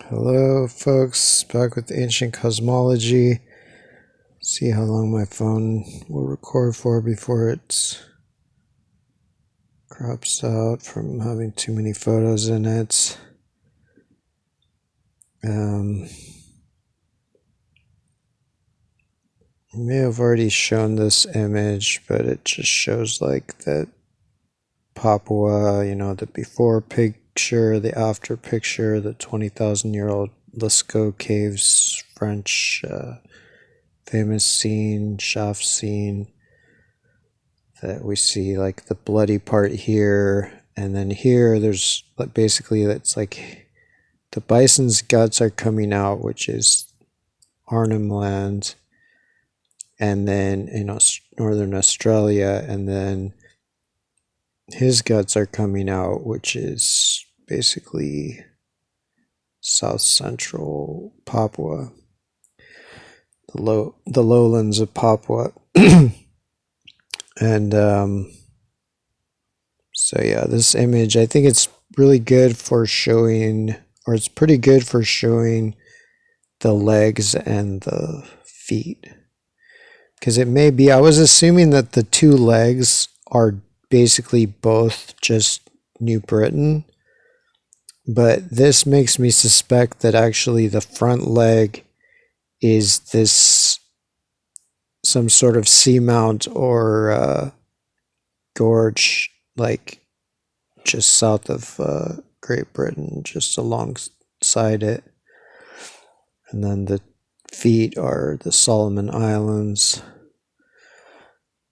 Hello, folks. Back with ancient cosmology. See how long my phone will record for before it crops out from having too many photos in it. I may have already shown this image, but it just shows like that Papua, the before picture, the after picture, the 20,000-year-old Lascaux Caves, French famous scene, shaft scene. That we see like the bloody part here, and then here there's like basically it's like the bison's guts are coming out, which is Arnhem Land, and then in northern Australia, and then his guts are coming out, which is basically south central Papua, the lowlands of Papua. And so yeah, this image, I think it's really good for showing, or it's pretty good for showing the legs and the feet. Because it may be, I was assuming that the two legs are basically both just New Britain, but this makes me suspect that actually the front leg is this some sort of seamount or gorge, like just south of Great Britain, just alongside it. And then the feet are the Solomon Islands.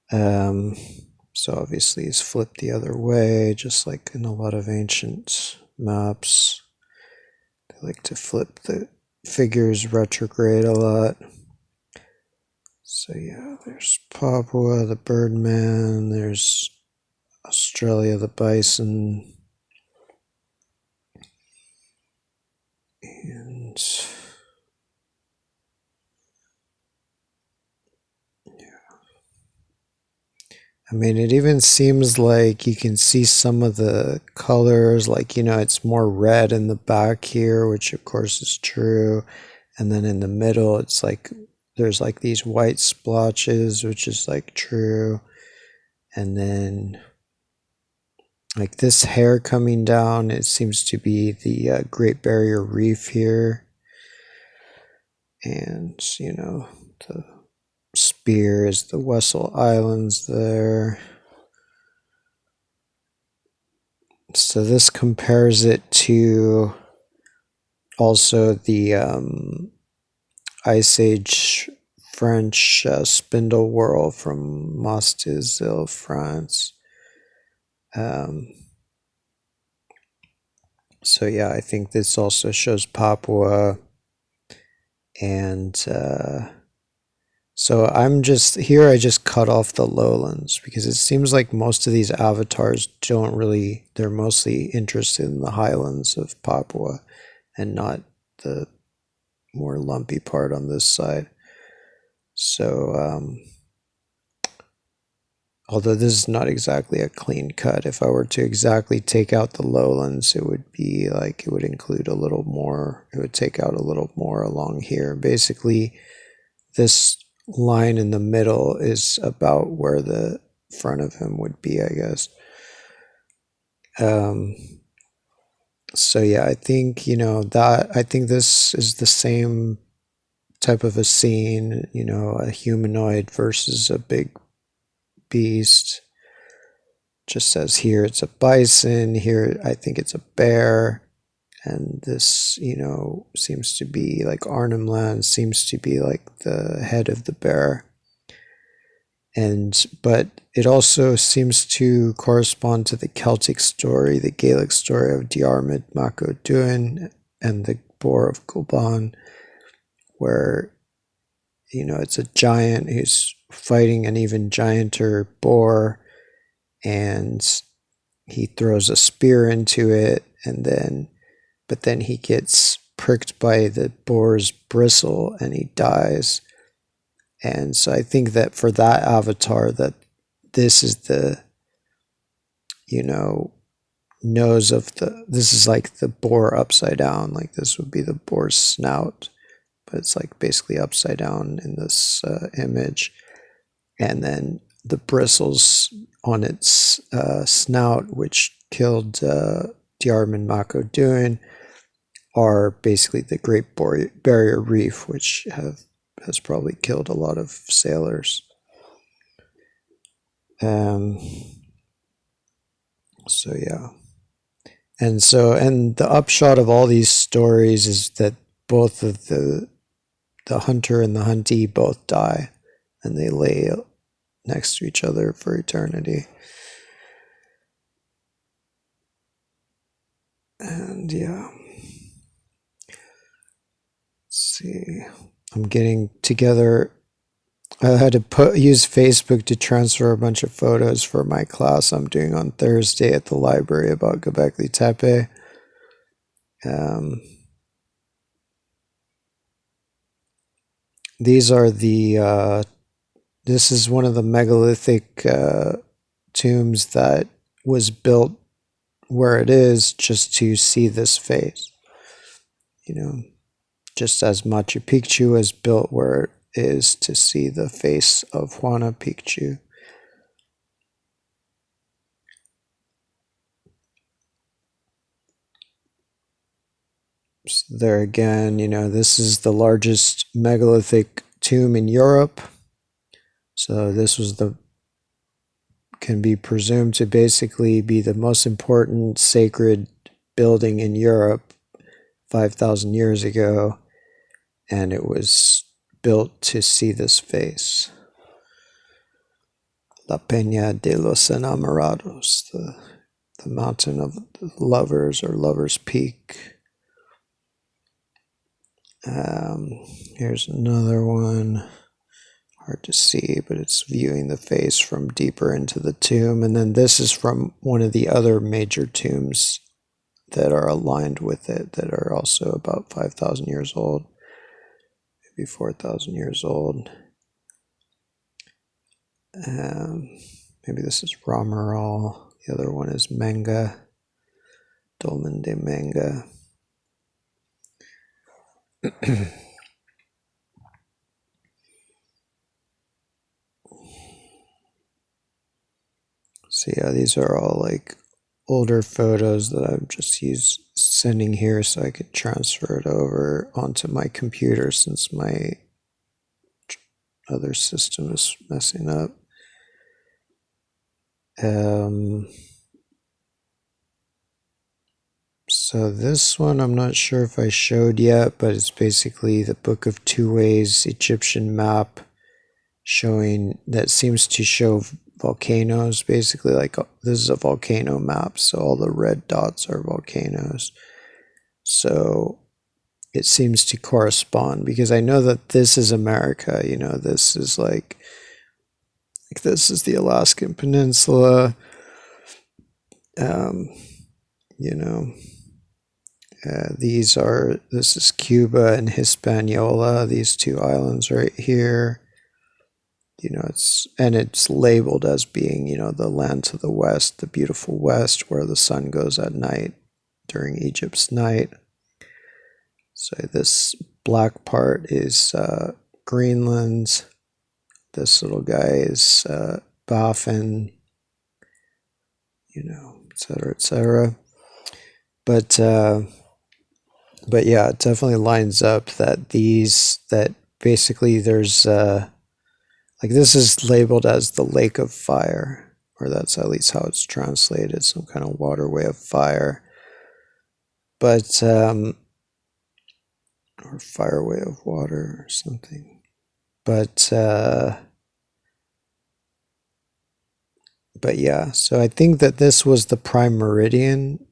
So obviously it's flipped the other way, just like in a lot of ancient maps. They like to flip the figures retrograde a lot. So yeah, there's Papua, the Birdman, there's Australia, the bison, and I mean, it even seems like you can see some of the colors, like, it's more red in the back here, which of course is true. And then in the middle, it's like there's like these white splotches, which is like true. And then like this hair coming down, it seems to be the Great Barrier Reef here. And, the spear is the Wessel Islands there. So this compares it to also the Ice Age French spindle whorl from Mostizil, France. So yeah, I think this also shows Papua, and so I'm just here. I just cut off the lowlands because it seems like most of these avatars don't really. They're mostly interested in the highlands of Papua, and not the more lumpy part on this side. So, although this is not exactly a clean cut, if I were to exactly take out the lowlands, it would be like it would include a little more. It would take out a little more along here. Basically, this line in the middle is about where the front of him would be, I guess. So yeah, I think I think this is the same type of a scene, a humanoid versus a big beast. Just says here it's a bison, here I think it's a bear, and this, seems to be like Arnhem Land seems to be like the head of the bear. But it also seems to correspond to the Celtic story, the Gaelic story of Diarmid Mac Doin and the Boar of Gulban, where it's a giant who's fighting an even gianter boar, and he throws a spear into it, but then he gets pricked by the boar's bristle and he dies. And so I think that for that avatar, that this is the, nose of this is like the boar upside down, like this would be the boar's snout, but it's like basically upside down in this image. And then the bristles on its snout, which killed Djarman Mako Dune, are basically the Great Barrier Reef, which has probably killed a lot of sailors. Um, so yeah, and the upshot of all these stories is that both of the hunter and the huntee both die, and they lay next to each other for eternity. And yeah, let's see, I'm getting together. I had to use Facebook to transfer a bunch of photos for my class I'm doing on Thursday at the library about Göbekli Tepe. These are this is one of the megalithic tombs that was built where it is just to see this face. You know, just as Machu Picchu is built where it is to see the face of Huayna Picchu. So there again, this is the largest megalithic tomb in Europe. So this can be presumed to basically be the most important sacred building in Europe 5,000 years ago, and it was built to see this face. La Peña de los Enamorados, the mountain of the lovers, or Lover's Peak. Here's another one. Hard to see, but it's viewing the face from deeper into the tomb. And then this is from one of the other major tombs that are aligned with it, that are also about 5,000 years old, maybe 4,000 years old. Maybe this is Romeral. The other one is Menga, Dolmen de Menga. So yeah, these are all like older photos that I'm just sending here so I could transfer it over onto my computer since my other system is messing up. So this one I'm not sure if I showed yet, but it's basically the Book of Two Ways Egyptian map that seems to show volcanoes. Basically, like this is a volcano map, so all the red dots are volcanoes. So it seems to correspond, because I know that this is America. This is like this is the Alaskan Peninsula. You know, this is Cuba and Hispaniola. These two islands right here. It's labeled as being, the land to the west, the beautiful west, where the sun goes at night during Egypt's night. So this black part is Greenland. This little guy is Baffin, etc., etc. But yeah, it definitely lines up that basically there's like this is labeled as the Lake of Fire, or that's at least how it's translated, some kind of waterway of fire. But or fireway of water or something. But yeah, so I think that this was the prime meridian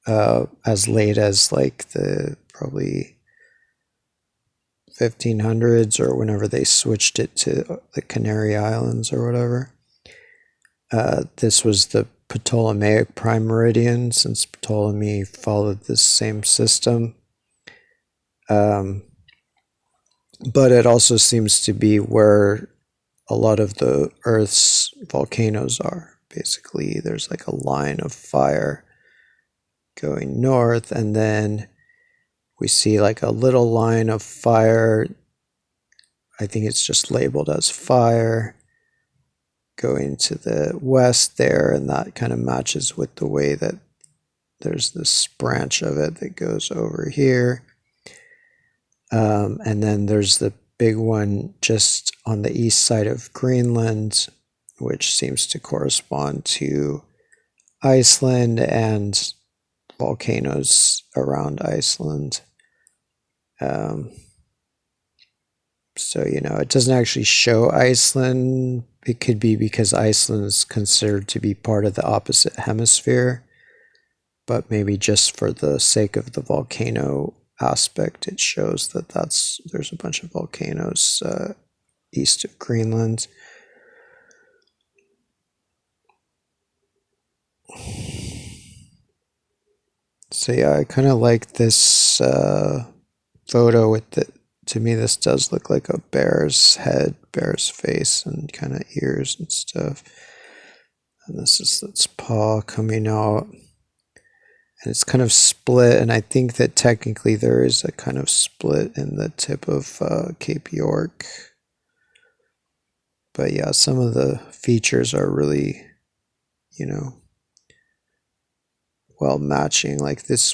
as late as like the probably 1500s, or whenever they switched it to the Canary Islands or whatever. This was the Ptolemaic prime meridian, since Ptolemy followed this same system. But it also seems to be where a lot of the Earth's volcanoes are. basically there's like a line of fire going north, and then we see like a little line of fire. I think it's just labeled as fire going to the west there, and that kind of matches with the way that there's this branch of it that goes over here. And then there's the big one just on the east side of Greenland, which seems to correspond to Iceland and volcanoes around Iceland. So, it doesn't actually show Iceland. It could be because Iceland is considered to be part of the opposite hemisphere, but maybe just for the sake of the volcano aspect, it shows that there's a bunch of volcanoes east of Greenland. So yeah, I kind of like this photo with the. To me, this does look like a bear's head, bear's face, and kind of ears and stuff. And this is its paw coming out. And it's kind of split, and I think that technically there is a kind of split in the tip of Cape York. But yeah, some of the features are really, well matching. Like this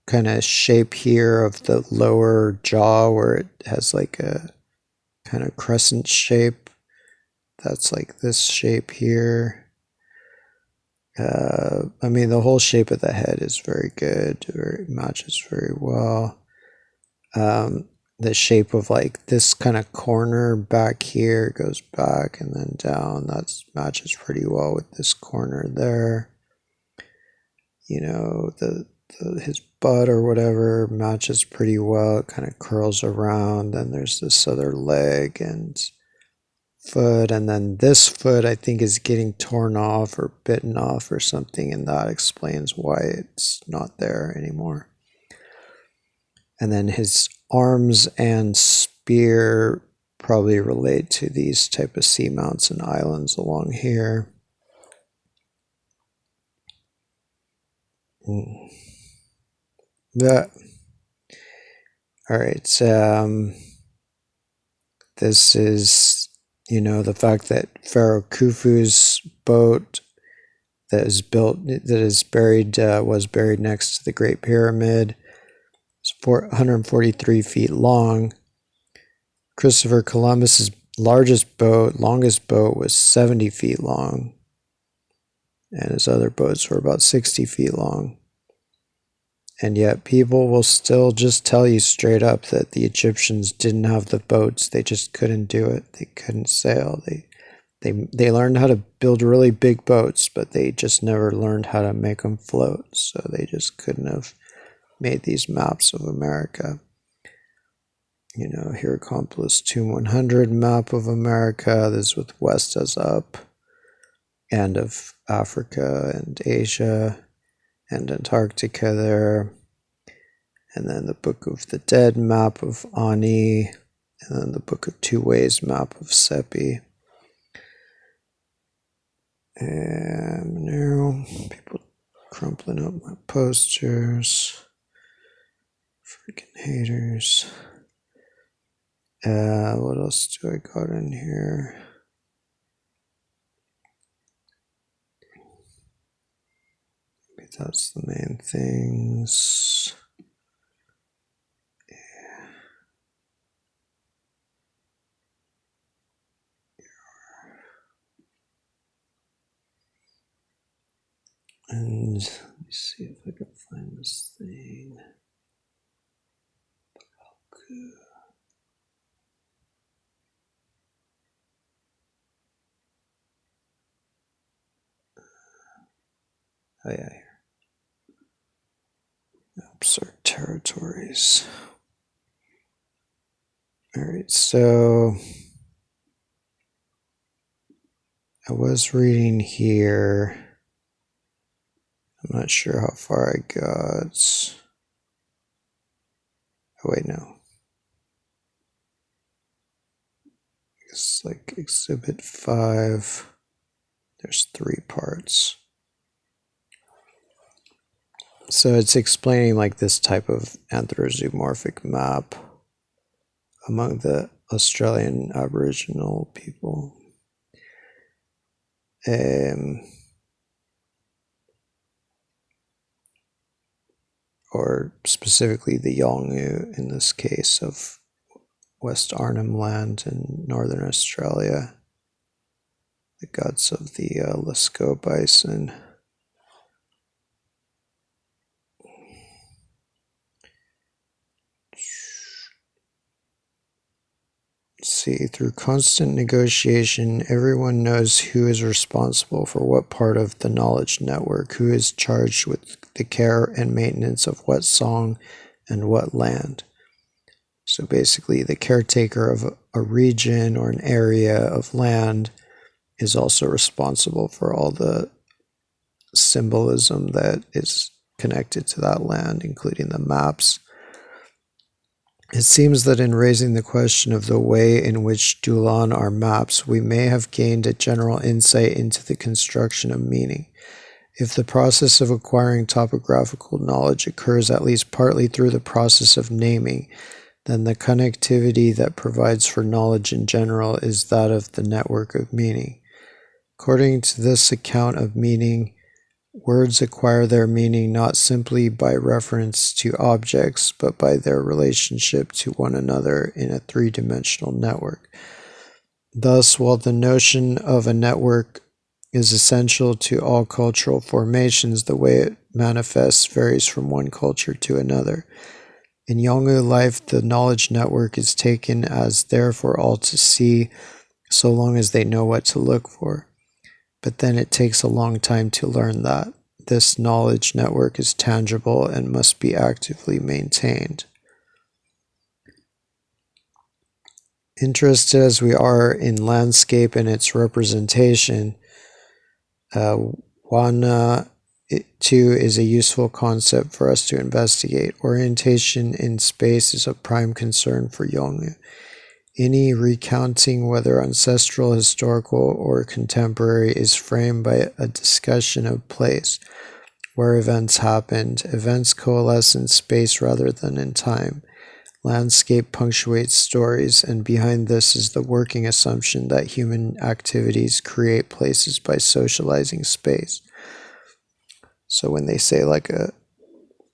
kind of shape here of the lower jaw where it has like a kind of crescent shape. That's like this shape here. I mean, the whole shape of the head is very good. It matches very well. The shape of like this kind of corner back here goes back and then down. That matches pretty well with this corner there. His butt or whatever matches pretty well. It kind of curls around. Then there's this other leg and foot, and then this foot I think is getting torn off or bitten off or something, and that explains why it's not there anymore. And then his arms and spear probably relate to these type of seamounts and islands along here. That all right. This is the fact that Pharaoh Khufu's boat that was buried next to the Great Pyramid. It's 443 feet long. Christopher Columbus's longest boat was 70 feet long, and his other boats were about 60 feet long. And yet people will still just tell you straight up that the Egyptians didn't have the boats. They just couldn't do it. They couldn't sail. They learned how to build really big boats, but they just never learned how to make them float. So they just couldn't have made these maps of America. Heliopolis 2100 map of America. This with west as up, and of Africa and Asia and Antarctica there. And then the Book of the Dead map of Ani, and then the Book of Two Ways map of Seppi. And now people crumpling up my posters. Freaking haters. What else do I got in here? Maybe that's the main things. And let me see if I can find this thing. Okay. Oh yeah, here. Absurd territories. All right, so I was reading here. I'm not sure how far I got. Oh wait, no. It's like Exhibit 5. There's 3 parts. So it's explaining like this type of anthropomorphic map among the Australian Aboriginal people. Or specifically the Yolngu in this case of West Arnhem Land in Northern Australia, the guts of the Lascaux bison. See, through constant negotiation, everyone knows who is responsible for what part of the knowledge network, who is charged with the care and maintenance of what song and what land. So basically, the caretaker of a region or an area of land is also responsible for all the symbolism that is connected to that land, including the maps. It seems that in raising the question of the way in which Dulan are maps, we may have gained a general insight into the construction of meaning. If the process of acquiring topographical knowledge occurs at least partly through the process of naming, then the connectivity that provides for knowledge in general is that of the network of meaning. According to this account of meaning, words acquire their meaning not simply by reference to objects, but by their relationship to one another in a three-dimensional network. Thus, while the notion of a network is essential to all cultural formations, the way it manifests varies from one culture to another. In Yolngu life, the knowledge network is taken as there for all to see, so long as they know what to look for. But then it takes a long time to learn that. This knowledge network is tangible and must be actively maintained. Interested as we are in landscape and its representation, Wana too is a useful concept for us to investigate. Orientation in space is of prime concern for Yolngu. Any recounting, whether ancestral, historical, or contemporary, is framed by a discussion of place, where events happened. Events coalesce in space rather than in time. Landscape punctuates stories, and behind this is the working assumption that human activities create places by socializing space. So when they say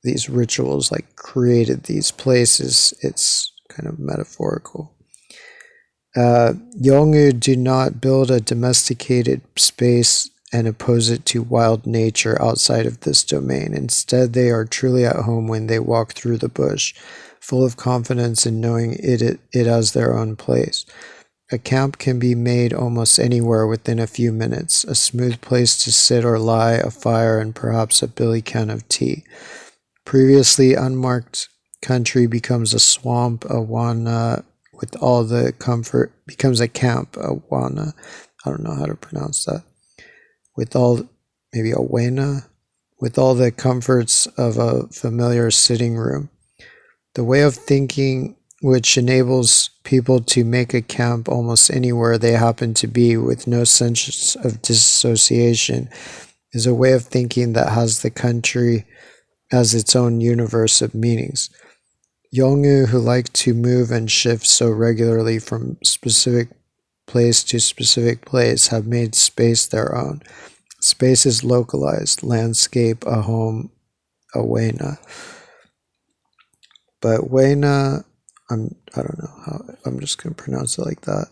these rituals created these places, it's kind of metaphorical. Yolngu do not build a domesticated space and oppose it to wild nature outside of this domain. Instead, they are truly at home when they walk through the bush, full of confidence in knowing it as their own place. A camp can be made almost anywhere within a few minutes, a smooth place to sit or lie, a fire, and perhaps a billy can of tea. Previously unmarked country becomes a swamp, a wana, with all the comfort, becomes a camp, a wana, I don't know how to pronounce that, maybe a wena, with all the comforts of a familiar sitting room. The way of thinking which enables people to make a camp almost anywhere they happen to be with no sense of dissociation is a way of thinking that has the country as its own universe of meanings. Yolngu, who like to move and shift so regularly from specific place to specific place, have made space their own. Space is localized, landscape, a home, a wena. But wena, I don't know how, I'm just going to pronounce it like that.